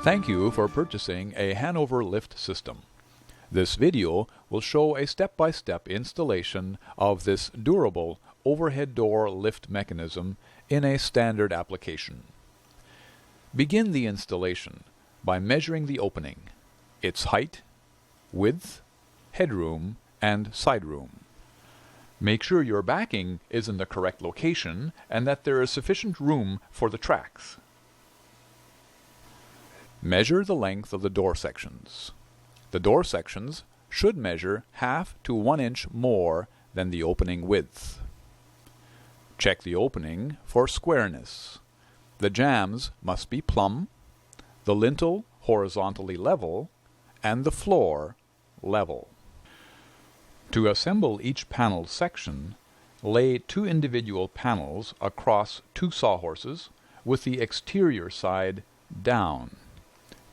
Thank you for purchasing a Hanover lift system. This video will show a step-by-step installation of this durable overhead door lift mechanism in a standard application. Begin the installation by measuring the opening, its height, width, headroom, and side room. Make sure your backing is in the correct location and that there is sufficient room for the tracks. Measure the length of the door sections. The door sections should measure 1/2 to 1 inch more than the opening width. Check the opening for squareness. The jambs must be plumb, the lintel horizontally level, and the floor level. To assemble each panel section, lay 2 individual panels across 2 sawhorses with the exterior side down.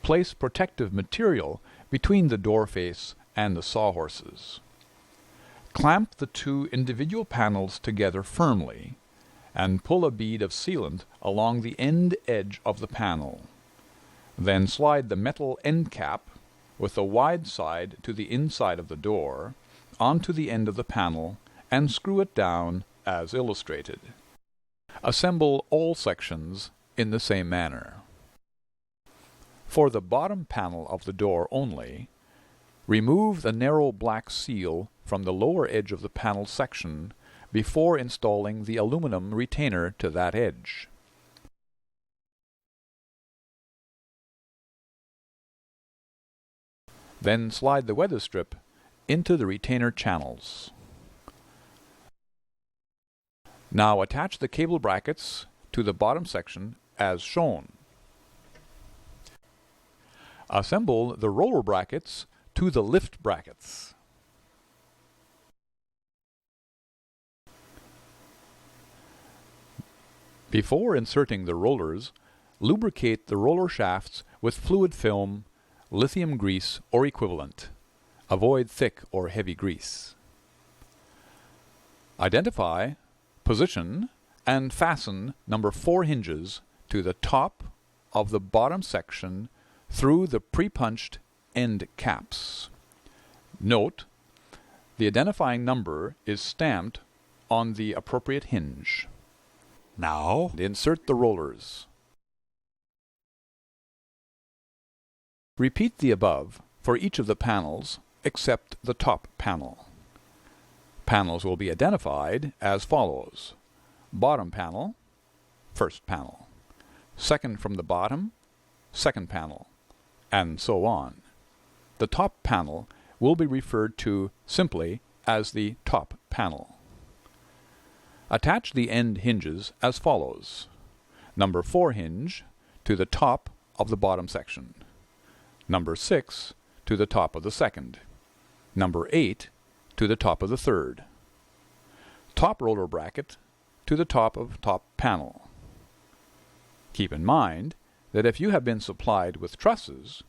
Place protective material between the door face and the sawhorses. Clamp the 2 individual panels together firmly and pull a bead of sealant along the end edge of the panel. Then slide the metal end cap with the wide side to the inside of the door onto the end of the panel and screw it down as illustrated. Assemble all sections in the same manner. For the bottom panel of the door only, remove the narrow black seal from the lower edge of the panel section before installing the aluminum retainer to that edge. Then slide the weather strip into the retainer channels. Now attach the cable brackets to the bottom section as shown. Assemble the roller brackets to the lift brackets. Before inserting the rollers, lubricate the roller shafts with fluid film, lithium grease or equivalent. Avoid thick or heavy grease. Identify, position, and fasten number 4 hinges to the top of the bottom section through the pre-punched end caps. Note, the identifying number is stamped on the appropriate hinge. Now, insert the rollers. Repeat the above for each of the panels except the top panel. Panels will be identified as follows: bottom panel, first panel, second from the bottom, second panel, and so on. The top panel will be referred to simply as the top panel. Attach the end hinges as follows: number 4 hinge to the top of the bottom section, number 6 to the top of the second, number 8 to the top of the third, top roller bracket to the top of top panel. Keep in mind that if you have been supplied with trusses,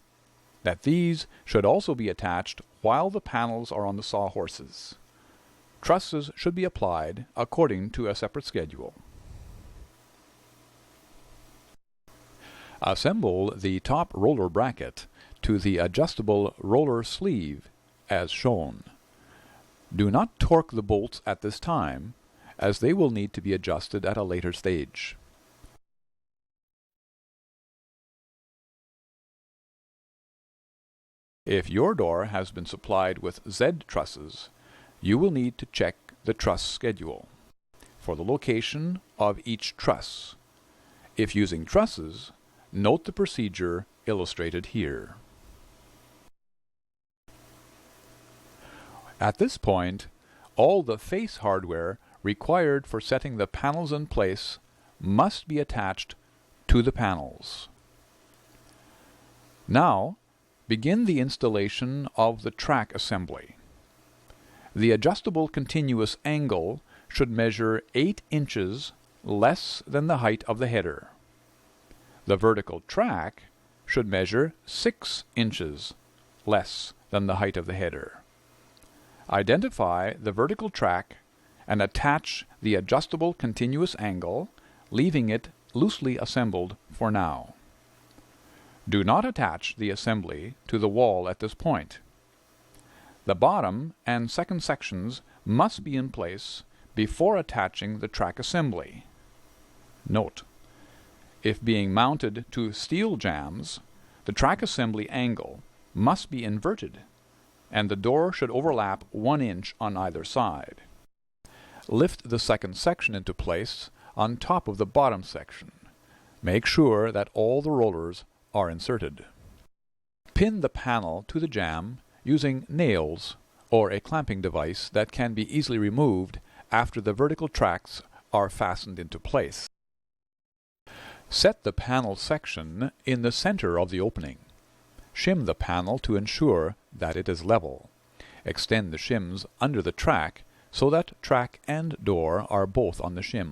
that these should also be attached while the panels are on the sawhorses. Trusses should be applied according to a separate schedule. Assemble the top roller bracket to the adjustable roller sleeve as shown. Do not torque the bolts at this time, as they will need to be adjusted at a later stage. If your door has been supplied with Z trusses, you will need to check the truss schedule for the location of each truss. If using trusses, note the procedure illustrated here. At this point, all the face hardware required for setting the panels in place must be attached to the panels. Now, begin the installation of the track assembly. The adjustable continuous angle should measure 8 inches less than the height of the header. The vertical track should measure 6 inches less than the height of the header. Identify the vertical track and attach the adjustable continuous angle, leaving it loosely assembled for now. Do not attach the assembly to the wall at this point. The bottom and second sections must be in place before attaching the track assembly. Note: if being mounted to steel jambs, the track assembly angle must be inverted, and the door should overlap 1 inch on either side. Lift the second section into place on top of the bottom section. Make sure that all the rollers are inserted. Pin the panel to the jamb using nails or a clamping device that can be easily removed after the vertical tracks are fastened into place. Set the panel section in the center of the opening. Shim the panel to ensure that it is level. Extend the shims under the track so that track and door are both on the shim.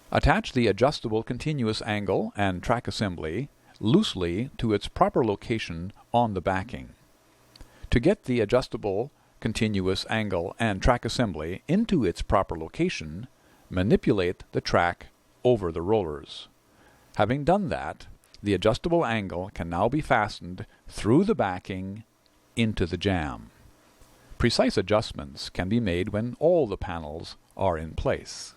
Attach the adjustable continuous angle and track assembly loosely to its proper location on the backing. To get the adjustable continuous angle and track assembly into its proper location, manipulate the track over the rollers. Having done that, the adjustable angle can now be fastened through the backing into the jamb. Precise adjustments can be made when all the panels are in place.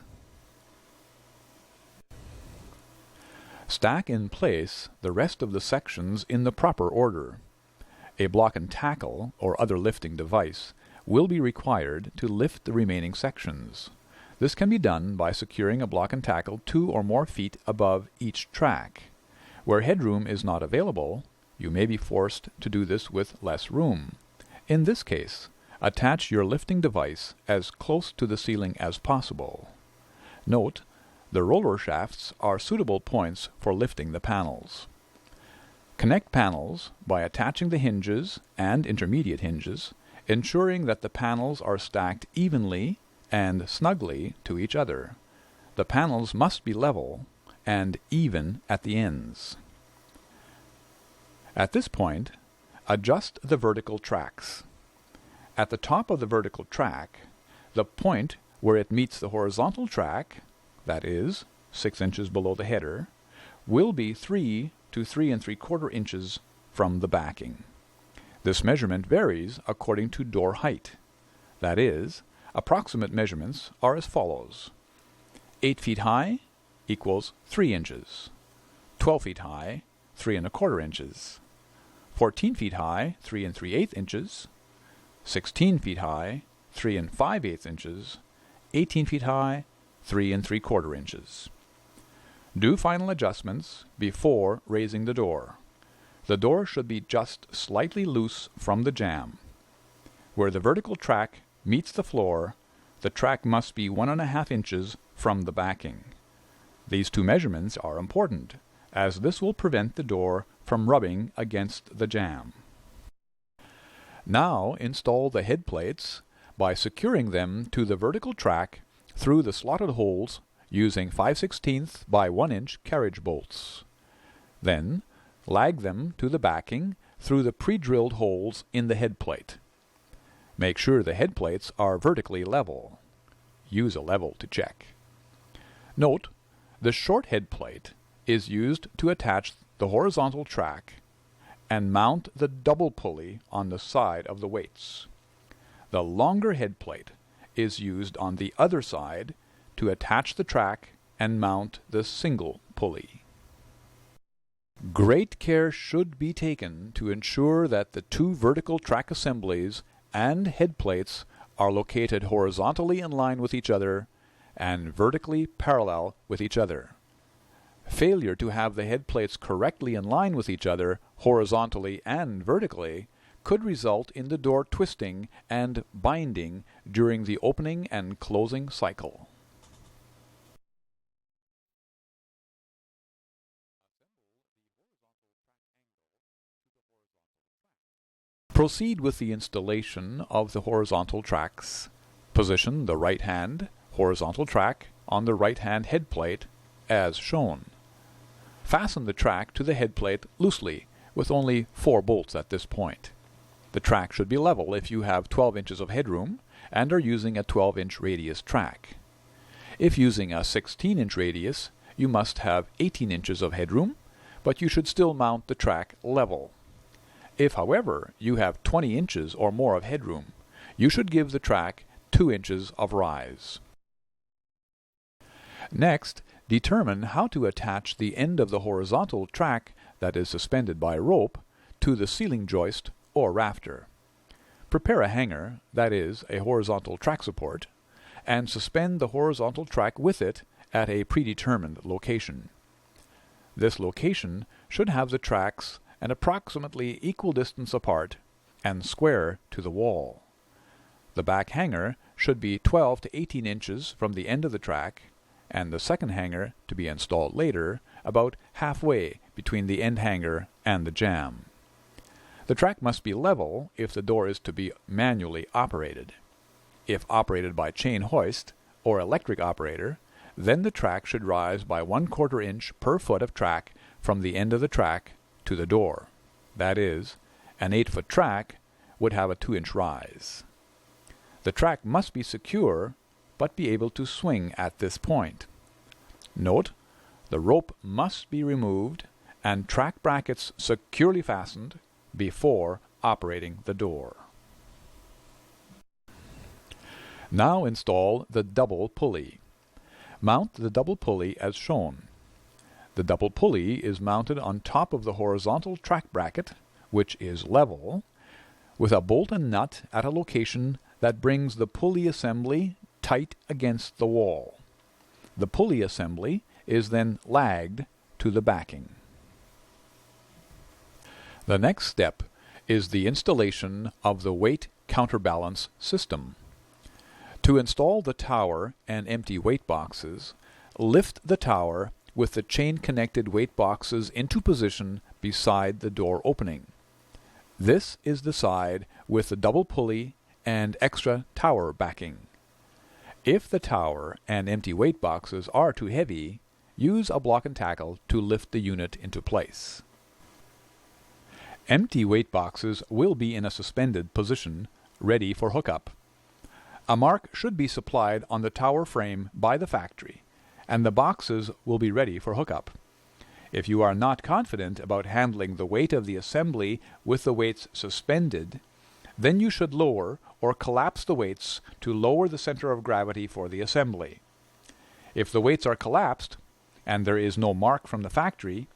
Stack in place the rest of the sections in the proper order. A block and tackle or other lifting device will be required to lift the remaining sections. This can be done by securing a block and tackle 2 or more feet above each track. Where headroom is not available, you may be forced to do this with less room. In this case, attach your lifting device as close to the ceiling as possible. Note: the roller shafts are suitable points for lifting the panels. Connect panels by attaching the hinges and intermediate hinges, ensuring that the panels are stacked evenly and snugly to each other. The panels must be level and even at the ends. At this point, adjust the vertical tracks. At the top of the vertical track, the point where it meets the horizontal track, that is, 6 inches below the header, will be 3 to 3 3/4 inches from the backing. This measurement varies according to door height. That is, approximate measurements are as follows: 8 feet high equals 3 inches, 12 feet high, 3 1/4 inches, 14 feet high, 3 3/8 inches, 16 feet high, 3 5/8 inches, 18 feet high, 3 3/4 inches. Do final adjustments before raising the door. The door should be just slightly loose from the jamb. Where the vertical track meets the floor, the track must be 1.5 inches from the backing. These two measurements are important, as this will prevent the door from rubbing against the jamb. Now install the head plates by securing them to the vertical track through the slotted holes using 5/16 by 1 inch carriage bolts. Then lag them to the backing through the pre-drilled holes in the head plate. Make sure the head plates are vertically level. Use a level to check. Note: the short head plate is used to attach the horizontal track and mount the double pulley on the side of the weights. The longer head plate is used on the other side to attach the track and mount the single pulley. Great care should be taken to ensure that the two vertical track assemblies and head plates are located horizontally in line with each other and vertically parallel with each other. Failure to have the head plates correctly in line with each other, horizontally and vertically, could result in the door twisting and binding during the opening and closing cycle. Proceed with the installation of the horizontal tracks. Position the right-hand horizontal track on the right-hand head plate as shown. Fasten the track to the head plate loosely with only 4 bolts at this point. The track should be level if you have 12 inches of headroom and are using a 12-inch radius track. If using a 16-inch radius, you must have 18 inches of headroom, but you should still mount the track level. If, however, you have 20 inches or more of headroom, you should give the track 2 inches of rise. Next, determine how to attach the end of the horizontal track that is suspended by rope to the ceiling joist or rafter. Prepare a hanger, that is, a horizontal track support, and suspend the horizontal track with it at a predetermined location. This location should have the tracks an approximately equal distance apart and square to the wall. The back hanger should be 12 to 18 inches from the end of the track, and the second hanger, to be installed later, about halfway between the end hanger and the jamb. The track must be level if the door is to be manually operated. If operated by chain hoist or electric operator, then the track should rise by 1/4 inch per foot of track from the end of the track to the door. That is, an 8-foot track would have a 2-inch rise. The track must be secure, but be able to swing at this point. Note, the rope must be removed and track brackets securely fastened before operating the door. Now install the double pulley. Mount the double pulley as shown. The double pulley is mounted on top of the horizontal track bracket, which is level, with a bolt and nut at a location that brings the pulley assembly tight against the wall. The pulley assembly is then lagged to the backing. The next step is the installation of the weight counterbalance system. To install the tower and empty weight boxes, lift the tower with the chain-connected weight boxes into position beside the door opening. This is the side with the double pulley and extra tower backing. If the tower and empty weight boxes are too heavy, use a block and tackle to lift the unit into place. Empty weight boxes will be in a suspended position, ready for hookup. A mark should be supplied on the tower frame by the factory, and the boxes will be ready for hookup. If you are not confident about handling the weight of the assembly with the weights suspended, then you should lower or collapse the weights to lower the center of gravity for the assembly. If the weights are collapsed, and there is no mark from the factory,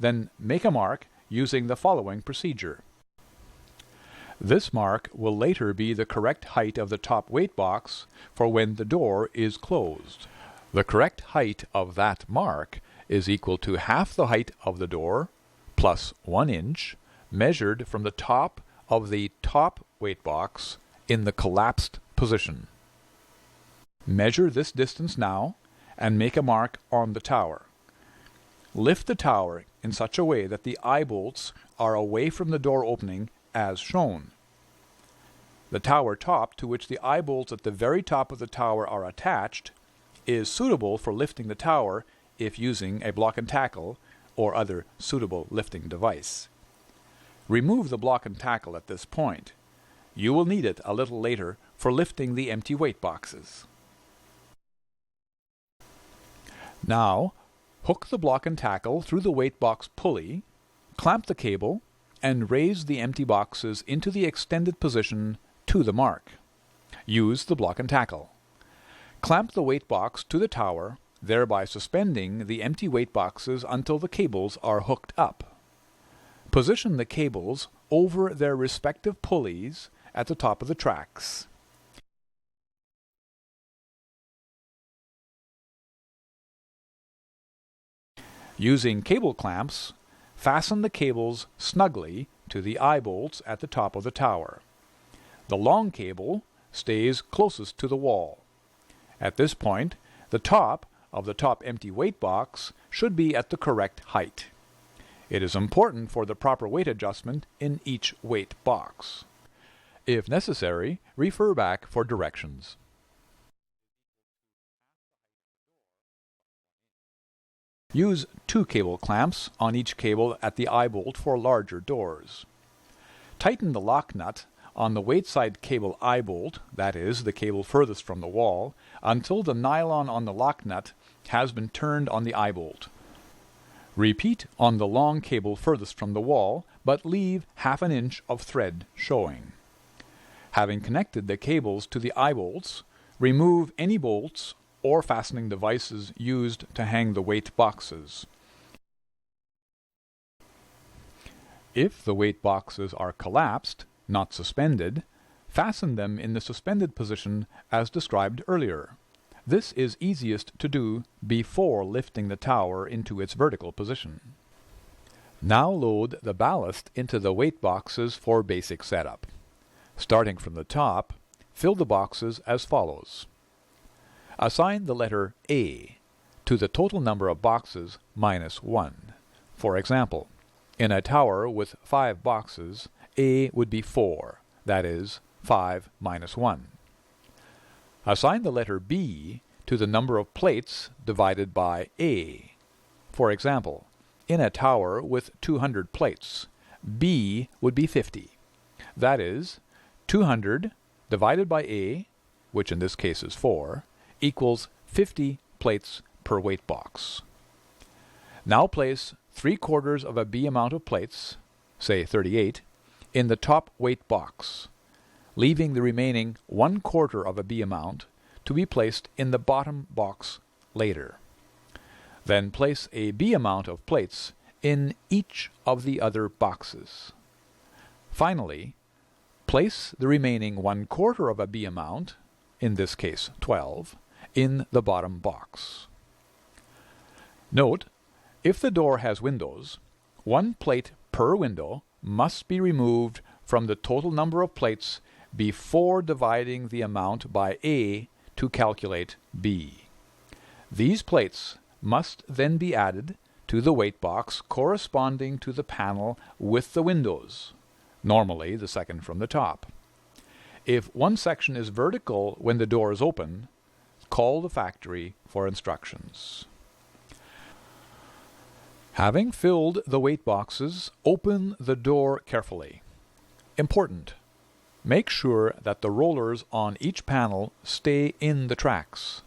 then make a mark using the following procedure. This mark will later be the correct height of the top weight box for when the door is closed. The correct height of that mark is equal to half the height of the door plus 1 inch measured from the top of the top weight box in the collapsed position. Measure this distance now and make a mark on the tower. Lift the tower in such a way that the eye bolts are away from the door opening as shown. The tower top, to which the eye bolts at the very top of the tower are attached, is suitable for lifting the tower if using a block and tackle or other suitable lifting device. Remove the block and tackle at this point. You will need it a little later for lifting the empty weight boxes. Now, hook the block and tackle through the weight box pulley, clamp the cable, and raise the empty boxes into the extended position to the mark. Use the block and tackle. Clamp the weight box to the tower, thereby suspending the empty weight boxes until the cables are hooked up. Position the cables over their respective pulleys at the top of the tracks. Using cable clamps, fasten the cables snugly to the eye bolts at the top of the tower. The long cable stays closest to the wall. At this point, the top of the top empty weight box should be at the correct height. It is important for the proper weight adjustment in each weight box. If necessary, refer back for directions. Use 2 cable clamps on each cable at the eye bolt for larger doors. Tighten the lock nut on the weight side cable eye bolt, that is, the cable furthest from the wall, until the nylon on the lock nut has been turned on the eye bolt. Repeat on the long cable furthest from the wall, but leave half an inch of thread showing. Having connected the cables to the eye bolts, remove any bolts or fastening devices used to hang the weight boxes. If the weight boxes are collapsed, not suspended, fasten them in the suspended position as described earlier. This is easiest to do before lifting the tower into its vertical position. Now load the ballast into the weight boxes for basic setup. Starting from the top, fill the boxes as follows. Assign the letter A to the total number of boxes minus 1. For example, in a tower with 5 boxes, A would be 4, that is, 5 minus 1. Assign the letter B to the number of plates divided by A. For example, in a tower with 200 plates, B would be 50. That is, 200 divided by A, which in this case is 4, equals 50 plates per weight box. Now place 3/4 of a B amount of plates, say 38, in the top weight box, leaving the remaining 1/4 of a B amount to be placed in the bottom box later. Then place a B amount of plates in each of the other boxes. Finally, place the remaining 1/4 of a B amount, in this case 12, in the bottom box. Note, if the door has windows, 1 plate per window must be removed from the total number of plates before dividing the amount by A to calculate B. These plates must then be added to the weight box corresponding to the panel with the windows, normally the second from the top. If one section is vertical when the door is open, call the factory for instructions. Having filled the weight boxes, open the door carefully. Important: make sure that the rollers on each panel stay in the tracks.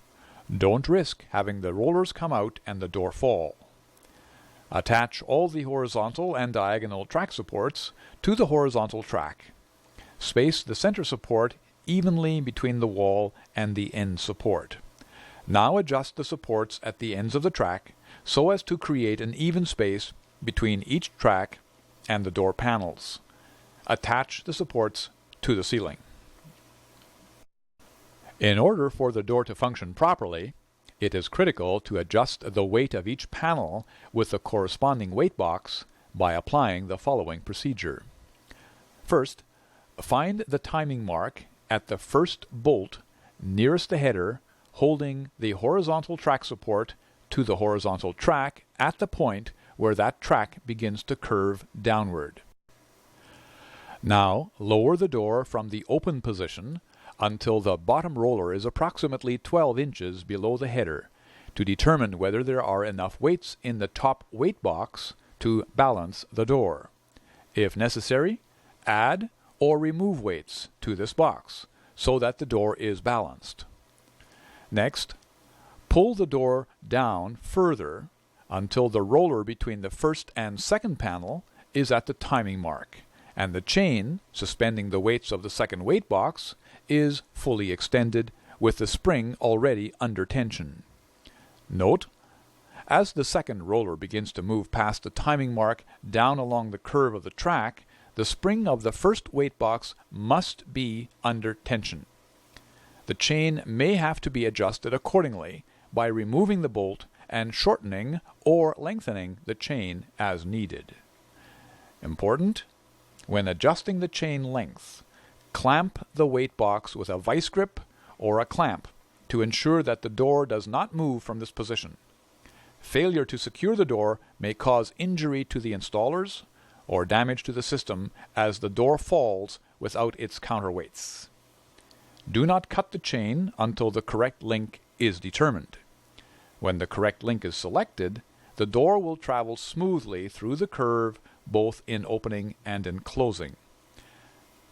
Don't risk having the rollers come out and the door fall. Attach all the horizontal and diagonal track supports to the horizontal track. Space the center support evenly between the wall and the end support. Now adjust the supports at the ends of the track so as to create an even space between each track and the door panels. Attach the supports to the ceiling. In order for the door to function properly, it is critical to adjust the weight of each panel with the corresponding weight box by applying the following procedure. First, find the timing mark at the first bolt nearest the header, holding the horizontal track support to the horizontal track at the point where that track begins to curve downward. Now lower the door from the open position until the bottom roller is approximately 12 inches below the header to determine whether there are enough weights in the top weight box to balance the door. If necessary, add or remove weights to this box so that the door is balanced. Next, pull the door down further until the roller between the first and second panel is at the timing mark, and the chain suspending the weights of the second weight box is fully extended with the spring already under tension. Note, as the second roller begins to move past the timing mark down along the curve of the track, the spring of the first weight box must be under tension. The chain may have to be adjusted accordingly by removing the bolt and shortening or lengthening the chain as needed. Important: when adjusting the chain length, clamp the weight box with a vice grip or a clamp to ensure that the door does not move from this position. Failure to secure the door may cause injury to the installers or damage to the system as the door falls without its counterweights. Do not cut the chain until the correct link is determined. When the correct link is selected, the door will travel smoothly through the curve both in opening and in closing.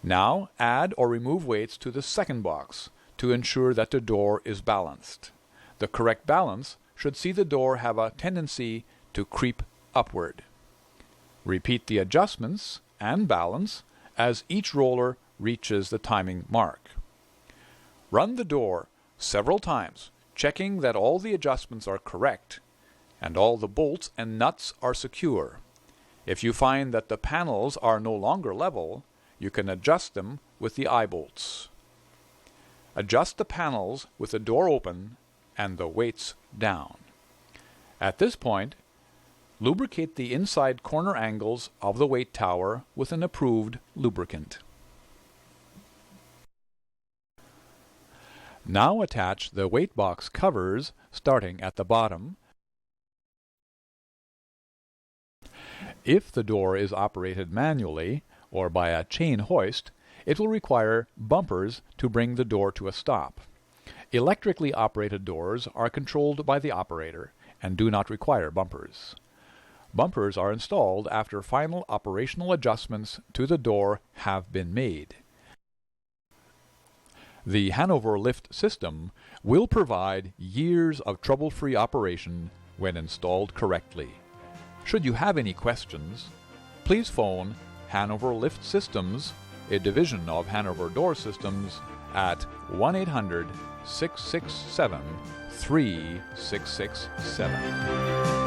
Now add or remove weights to the second box to ensure that the door is balanced. The correct balance should see the door have a tendency to creep upward. Repeat the adjustments and balance as each roller reaches the timing mark. Run the door several times, checking that all the adjustments are correct and all the bolts and nuts are secure. If you find that the panels are no longer level, you can adjust them with the eye bolts. Adjust the panels with the door open and the weights down. At this point, lubricate the inside corner angles of the weight tower with an approved lubricant. Now attach the weight box covers starting at the bottom. If the door is operated manually or by a chain hoist, it will require bumpers to bring the door to a stop. Electrically operated doors are controlled by the operator and do not require bumpers. Bumpers are installed after final operational adjustments to the door have been made. The Hanover lift system will provide years of trouble-free operation when installed correctly. Should you have any questions, please phone Hanover Lift Systems, a division of Hanover Door Systems, at 1-800-667-3667.